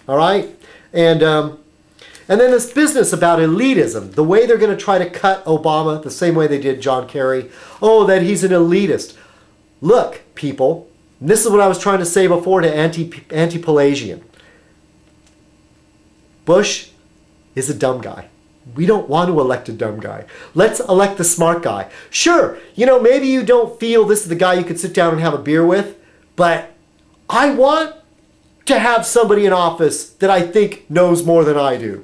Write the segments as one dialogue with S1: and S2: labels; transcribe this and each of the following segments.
S1: All right? And then this business about elitism, the way they're going to try to cut Obama the same way they did John Kerry. Oh, that he's an elitist. Look, people, this is what I was trying to say before to anti-Pelagian. Bush is a dumb guy. We don't want to elect a dumb guy. Let's elect the smart guy. Sure, maybe you don't feel this is the guy you could sit down and have a beer with, but I want to have somebody in office that I think knows more than I do.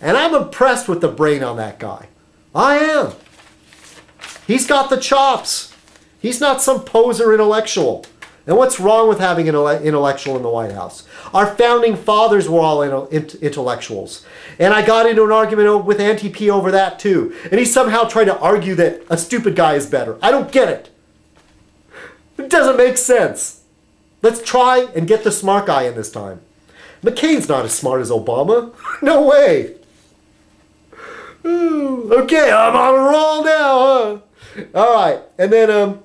S1: And I'm impressed with the brain on that guy. I am. He's got the chops. He's not some poser intellectual. And what's wrong with having an intellectual in the White House? Our founding fathers were all intellectuals. And I got into an argument with Auntie P over that too. And he somehow tried to argue that a stupid guy is better. I don't get it. It doesn't make sense. Let's try and get the smart guy in this time. McCain's not as smart as Obama. No way. Okay, I'm on a roll now, huh? All right, and then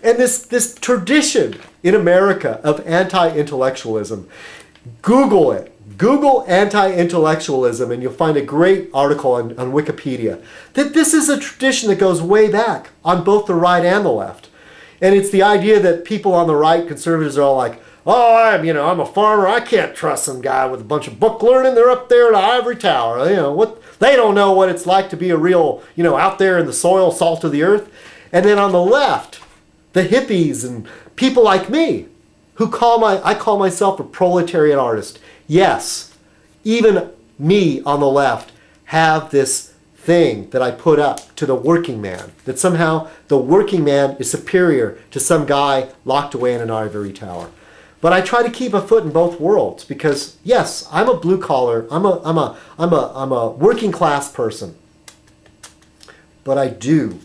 S1: and this tradition in America of anti-intellectualism. Google it. Google anti-intellectualism, and you'll find a great article on Wikipedia. That this is a tradition that goes way back on both the right and the left, and it's the idea that people on the right, conservatives, are all like, oh, I'm a farmer. I can't trust some guy with a bunch of book learning. They're up there in the ivory tower. What? They don't know what it's like to be a real, out there in the soil, salt of the earth. And then on the left, the hippies and people like me, who I call myself a proletariat artist. Yes, even me on the left have this thing that I put up to the working man, that somehow the working man is superior to some guy locked away in an ivory tower. But I try to keep a foot in both worlds because, yes, I'm a blue collar, I'm a working class person. But I do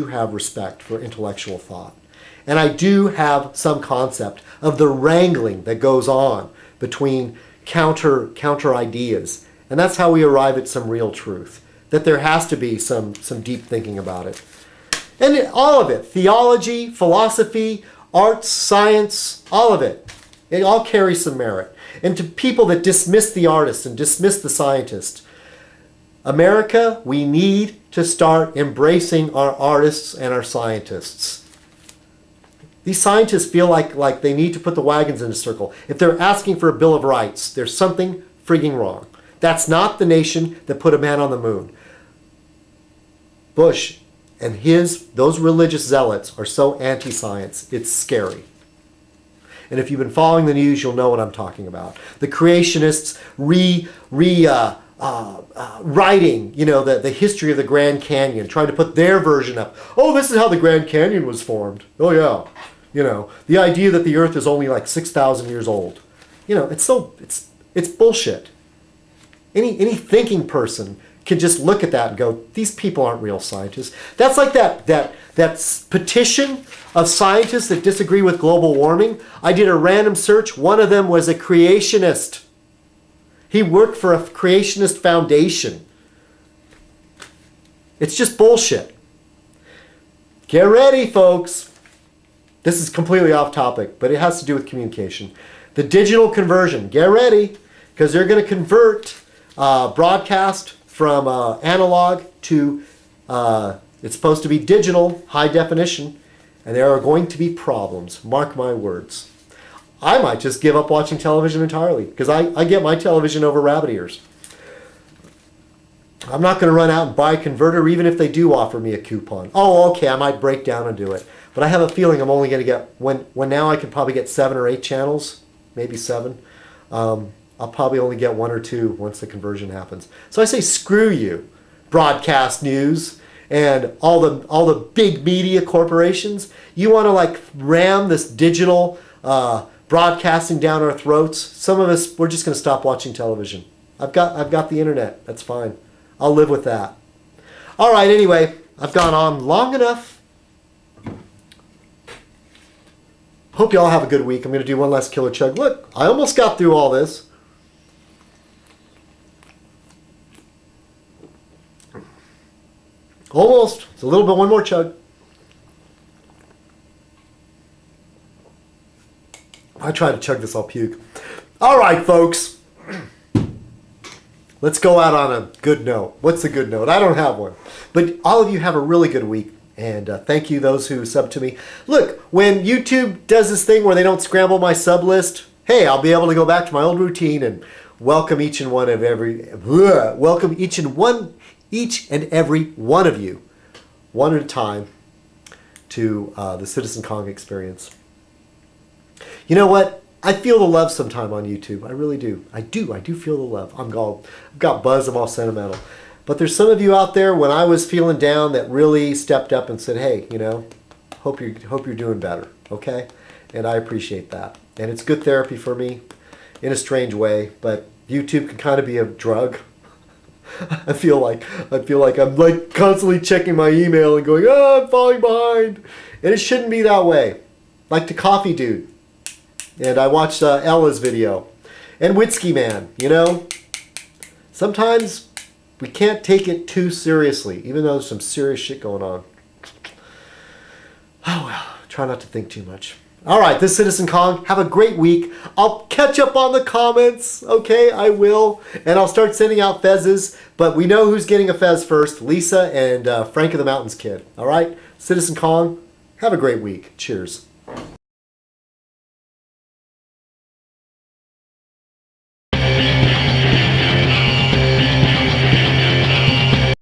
S1: have respect for intellectual thought. And I do have some concept of the wrangling that goes on between counter ideas. And that's how we arrive at some real truth. That there has to be some deep thinking about it. And all of it, theology, philosophy, arts, science, all of it. It all carries some merit. And to people that dismiss the artists and dismiss the scientists, America, we need to start embracing our artists and our scientists. These scientists feel like they need to put the wagons in a circle. If they're asking for a Bill of Rights, there's something frigging wrong. That's not the nation that put a man on the moon. Bush and those religious zealots are so anti-science, it's scary. And if you've been following the news, you'll know what I'm talking about. The creationists writing, the history of the Grand Canyon, trying to put their version up. Oh, this is how the Grand Canyon was formed. Oh yeah, the idea that the Earth is only like 6,000 years old. It's bullshit. Any thinking person can just look at that and go, these people aren't real scientists. That's like that petition of scientists that disagree with global warming. I did a random search. One of them was a creationist. He worked for a creationist foundation. It's just bullshit. Get ready, folks. This is completely off topic, but it has to do with communication. The digital conversion. Get ready, because they're going to convert broadcast from analog to, it's supposed to be digital, high definition, and there are going to be problems. Mark my words. I might just give up watching television entirely, because I get my television over rabbit ears. I'm not going to run out and buy a converter, even if they do offer me a coupon. Oh, okay, I might break down and do it. But I have a feeling I'm only going to get, when now I can probably get 7 or 8 channels, maybe 7. I'll probably only get 1 or 2 once the conversion happens. So I say screw you, broadcast news and all the big media corporations. You want to ram this digital broadcasting down our throats? Some of us, we're just going to stop watching television. I've got the internet. That's fine. I'll live with that. All right, anyway, I've gone on long enough. Hope you all have a good week. I'm going to do one last killer chug. Look, I almost got through all this. Almost. It's a little bit, one more chug. I try to chug this, I'll puke. All right, folks. Let's go out on a good note. What's a good note? I don't have one. But all of you have a really good week. And thank you, those who sub to me. Look, when YouTube does this thing where they don't scramble my sub list, hey, I'll be able to go back to my old routine and welcome each and every one of you, one at a time, to the citizenkong experience. You know what? I feel the love sometime on YouTube. I really do. I do feel the love. I've got buzz. I'm all sentimental. But there's some of you out there when I was feeling down that really stepped up and said, hey, hope you're doing better. Okay? And I appreciate that. And it's good therapy for me in a strange way, but YouTube can kind of be a drug. I feel like I'm like constantly checking my email and going, I'm falling behind. And it shouldn't be that way. Like the coffee dude. And I watched Ella's video. And Whiskey Man, Sometimes we can't take it too seriously, even though there's some serious shit going on. Oh well, try not to think too much. All right, this is citizenkong. Have a great week. I'll catch up on the comments. Okay, I will. And I'll start sending out Fezes. But we know who's getting a Fez first. Lisa and Frank of the Mountains Kid. All right, citizenkong. Have a great week. Cheers.